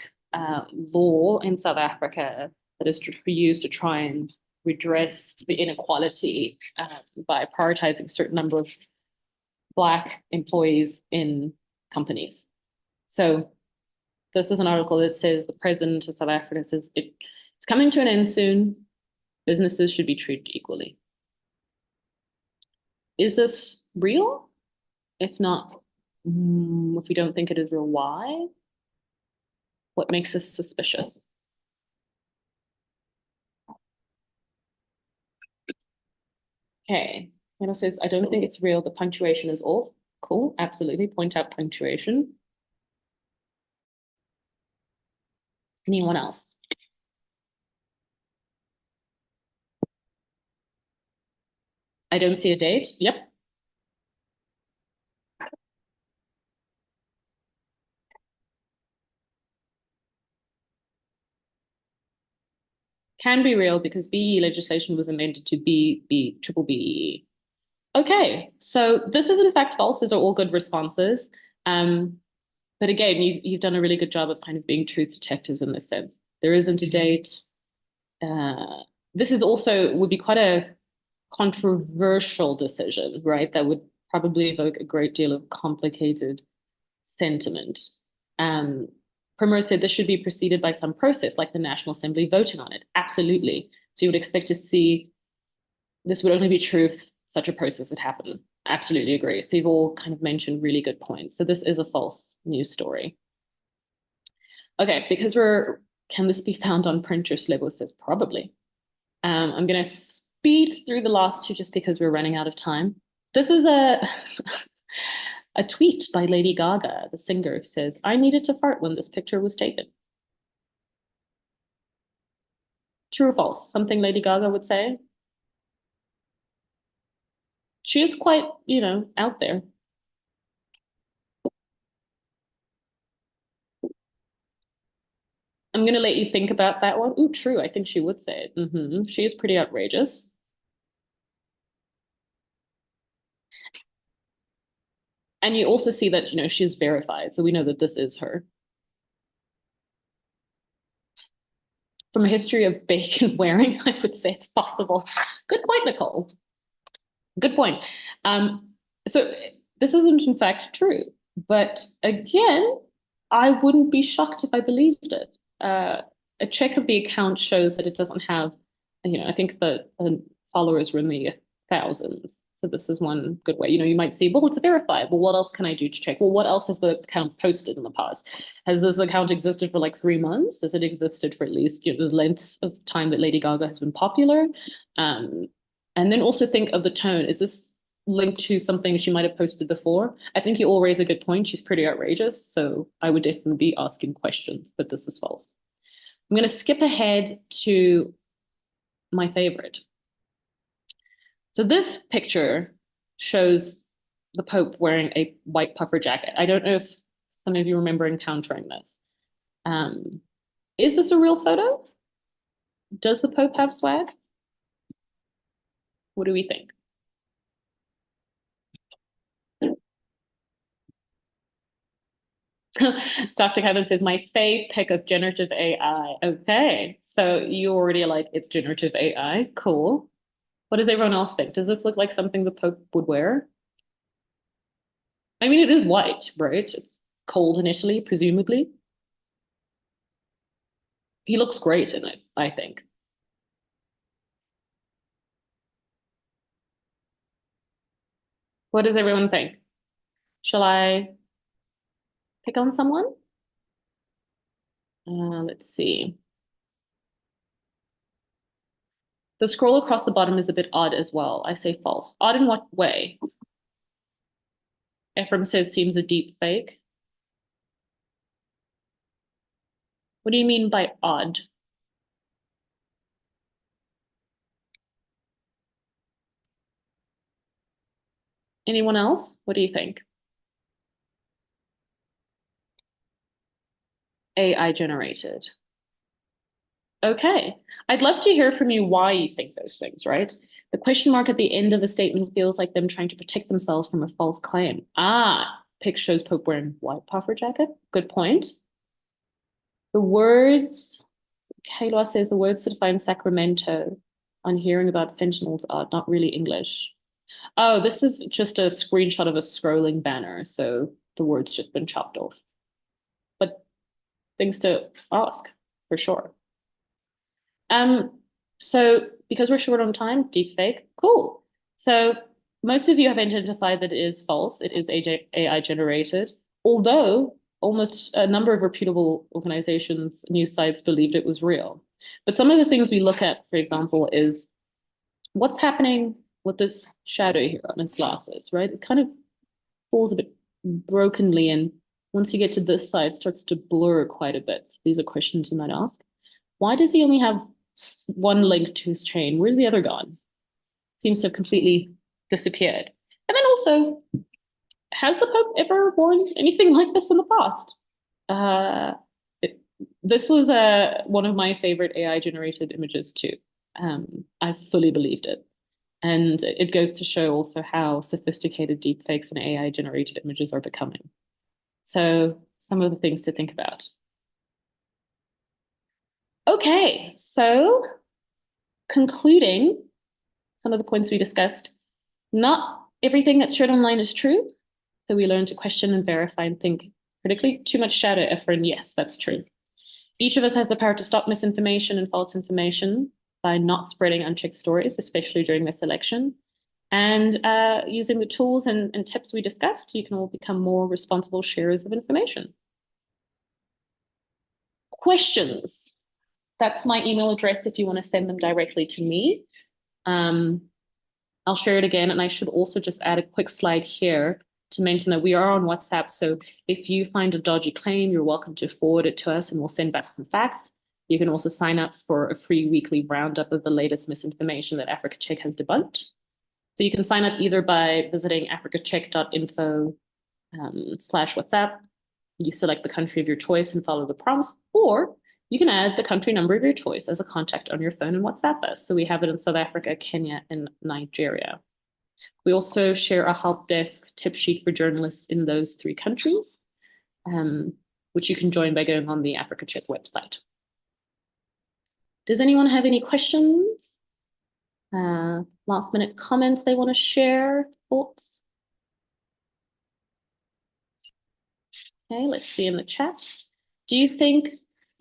law in South Africa that is used to try and redress the inequality by prioritizing a certain number of Black employees in companies. So this is an article that says the president of South Africa says it's coming to an end soon. Businesses should be treated equally. Is this real? If not, if we don't think it is real, why? What makes us suspicious? Okay, Hannah says, I don't think it's real. The punctuation is off. Cool, absolutely. Point out punctuation. Anyone else? I don't see a date. Yep. Can be real because BE legislation was amended to triple BE. Okay, so this is in fact false. These are all good responses. But again, you've done a really good job of kind of being truth detectives in this sense. There isn't a date. This is also would be quite a controversial decision, right? That would probably evoke a great deal of complicated sentiment. Primrose said this should be preceded by some process, like the National Assembly voting on it. Absolutely. So you would expect to see this would only be true if such a process had happened. Absolutely agree. So you've all kind of mentioned really good points. So this is a false news story. Okay, because can this be found on Pinterest? Level says probably. I'm going to speed through the last two just because we're running out of time. This is a tweet by Lady Gaga, the singer, who says, I needed to fart when this picture was taken. True or false? Something Lady Gaga would say? She is quite, out there. I'm going to let you think about that one. Ooh, true. I think she would say it. She is pretty outrageous. And you also see that, she's verified. So we know that this is her. From a history of bacon wearing, I would say it's possible. Good point, Nicole. Good point. So this isn't in fact true. But again, I wouldn't be shocked if I believed it. A check of the account shows that it doesn't have, I think the followers were in the thousands. So this is one good way. You might see, well, it's verified. Well, what else can I do to check? Well, what else has the account posted in the past? Has this account existed for like 3 months? Has it existed for at least the length of time that Lady Gaga has been popular? And then also think of the tone. Is this linked to something she might have posted before? I think you all raise a good point. She's pretty outrageous. So I would definitely be asking questions, but this is false. I'm going to skip ahead to my favorite. So this picture shows the Pope wearing a white puffer jacket. I don't know if some of you remember encountering this. Is this a real photo? Does the Pope have swag? What do we think? Dr. Kevin says, my fave pick of generative AI. Okay, so you already like it's generative AI. Cool. What does everyone else think? Does this look like something the Pope would wear? I mean, it is white, right? It's cold in Italy, presumably. He looks great in it, I think. What does everyone think? Shall I pick on someone? Let's see. The scroll across the bottom is a bit odd as well. I say false. Odd in what way? Ephraim says seems a deep fake. What do you mean by odd? Anyone else? What do you think? AI generated. Okay, I'd love to hear from you why you think those things, right? The question mark at the end of the statement feels like them trying to protect themselves from a false claim. Pic shows Pope wearing white puffer jacket. Good point. The words, Kayla says the words that define Sacramento on hearing about fentanyls are not really English. Oh, this is just a screenshot of a scrolling banner. So the word's just been chopped off. But things to ask for sure. So because we're short on time, deepfake, cool. So most of you have identified that it is false. It is AI generated, although almost a number of reputable organizations, news sites believed it was real. But some of the things we look at, for example, is what's happening with this shadow here on his glasses, right? It kind of falls a bit brokenly, and once you get to this side, it starts to blur quite a bit. So these are questions you might ask. Why does he only have one link to his chain? Where's the other gone? Seems to have completely disappeared. And then also, has the Pope ever worn anything like this in the past? This was one of my favorite AI-generated images too. I fully believed it. And it goes to show also how sophisticated deepfakes and AI-generated images are becoming. So some of the things to think about. Okay, so concluding some of the points we discussed, not everything that's shared online is true. So we learn to question and verify and think critically. Too much shadow effort, yes, that's true. Each of us has the power to stop misinformation and false information by not spreading unchecked stories, especially during this election. And using the tools and tips we discussed, you can all become more responsible sharers of information. Questions? That's my email address if you want to send them directly to me. I'll share it again, and I should also just add a quick slide here to mention that we are on WhatsApp. So if you find a dodgy claim, you're welcome to forward it to us and we'll send back some facts. You can also sign up for a free weekly roundup of the latest misinformation that Africa Check has debunked. So you can sign up either by visiting africacheck.info/WhatsApp. You select the country of your choice and follow the prompts, or you can add the country number of your choice as a contact on your phone and WhatsApp us. So we have it in South Africa, Kenya, and Nigeria. We also share a help desk tip sheet for journalists in those 3 countries, which you can join by going on the Africa Check website. Does anyone have any questions? Last minute comments they want to share, thoughts? Okay, let's see in the chat. Do you think,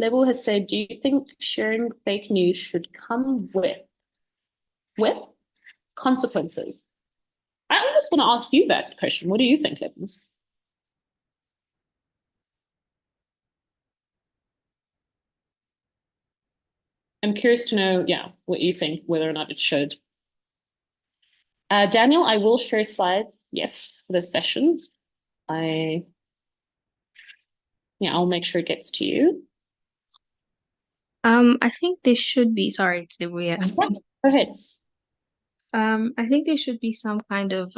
Lebo has said, do you think sharing fake news should come with consequences? I just want to ask you that question. What do you think, Lebo? I'm curious to know, yeah, what you think, whether or not it should. Daniel, I will share slides, yes, for this session. I'll make sure it gets to you. I think there should be, sorry, it's Debuya. Go ahead. I think there should be some kind of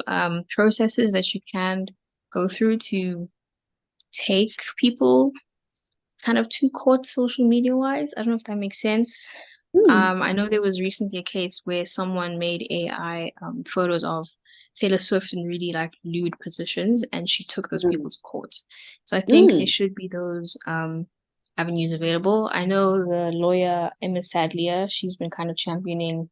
processes that you can go through to take people kind of to court social media wise. I don't know if that makes sense. I know there was recently a case where someone made AI photos of Taylor Swift in really like lewd positions, and she took those people to court. So I think there should be those avenues available. I know the lawyer Emma Sadlier, she's been kind of championing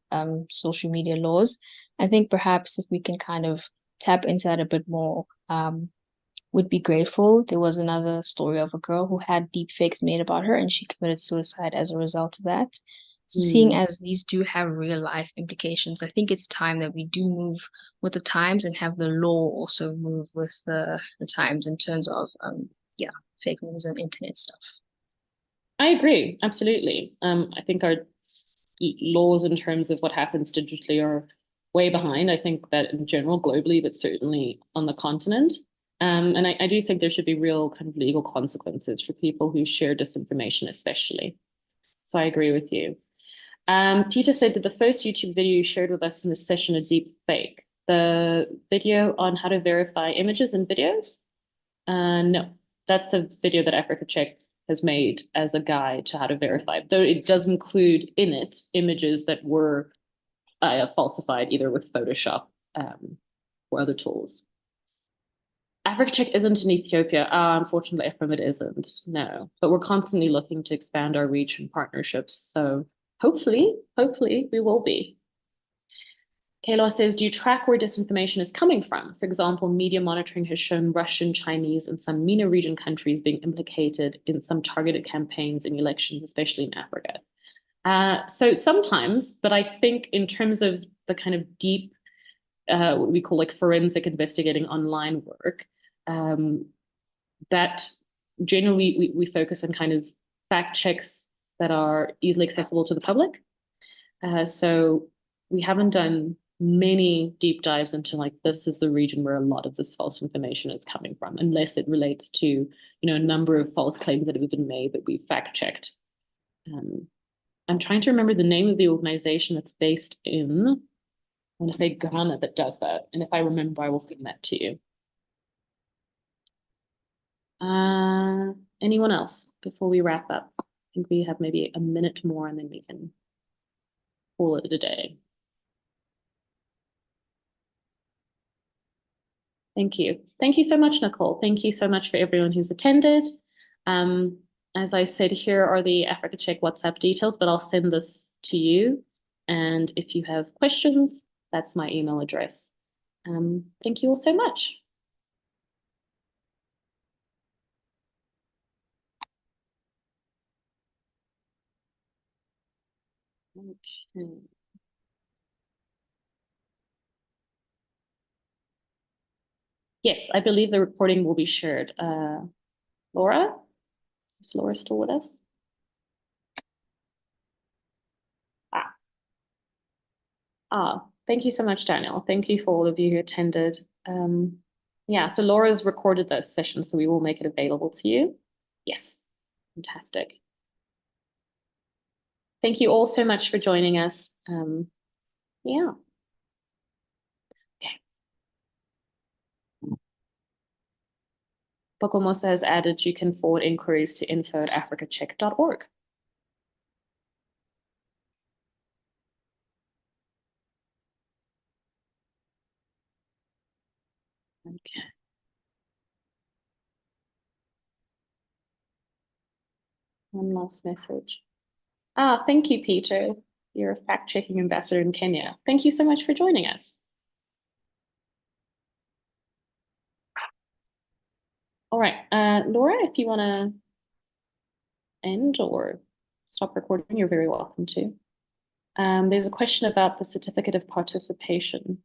social media laws. I think perhaps if we can kind of tap into that a bit more, would be grateful. There was another story of a girl who had deep fakes made about her, and she committed suicide as a result of that. So seeing as these do have real life implications, I think it's time that we do move with the times and have the law also move with the times in terms of fake news and internet stuff. I agree, absolutely. I think our laws in terms of what happens digitally are way behind. I think that in general, globally, but certainly on the continent. And I do think there should be real kind of legal consequences for people who share disinformation, especially. So I agree with you. Peter said that the first YouTube video you shared with us in this session, a deep fake. The video on how to verify images and videos? No, that's a video that Africa Check has made as a guide to how to verify, though it does include in it images that were falsified either with Photoshop or other tools. Africa Check isn't in Ethiopia. Unfortunately, Ephraim, it isn't, no. But we're constantly looking to expand our reach and partnerships. So hopefully we will be. Kayla says, do you track where disinformation is coming from? For example, media monitoring has shown Russian, Chinese, and some MENA region countries being implicated in some targeted campaigns in elections, especially in Africa. So sometimes, but I think in terms of the kind of deep, what we call like forensic investigating online work, that generally we focus on kind of fact checks that are easily accessible to the public. So we haven't done many deep dives into like, this is the region where a lot of this false information is coming from, unless it relates to, a number of false claims that have been made that we fact checked. I'm trying to remember the name of the organization that's based in, I want to say Ghana, that does that. And if I remember, I will send that to you. Anyone else before we wrap up? I think we have maybe a minute more and then we can call it a day. Thank you. Thank you so much, Nicole. Thank you so much for everyone who's attended. As I said, here are the Africa Check WhatsApp details, but I'll send this to you. And if you have questions, that's my email address. Thank you all so much. Okay. Yes, I believe the recording will be shared. Laura? Is Laura still with us? Thank you so much, Daniel. Thank you for all of you who attended. Yeah, so Laura's recorded this session, so we will make it available to you. Yes, fantastic. Thank you all so much for joining us. Yeah. Okay. Bokomosa has added you can forward inquiries to info@africacheck.org. One last message. Thank you, Peter. You're a fact-checking ambassador in Kenya. Thank you so much for joining us. All right, Laura, if you want to end or stop recording, you're very welcome to. There's a question about the certificate of participation.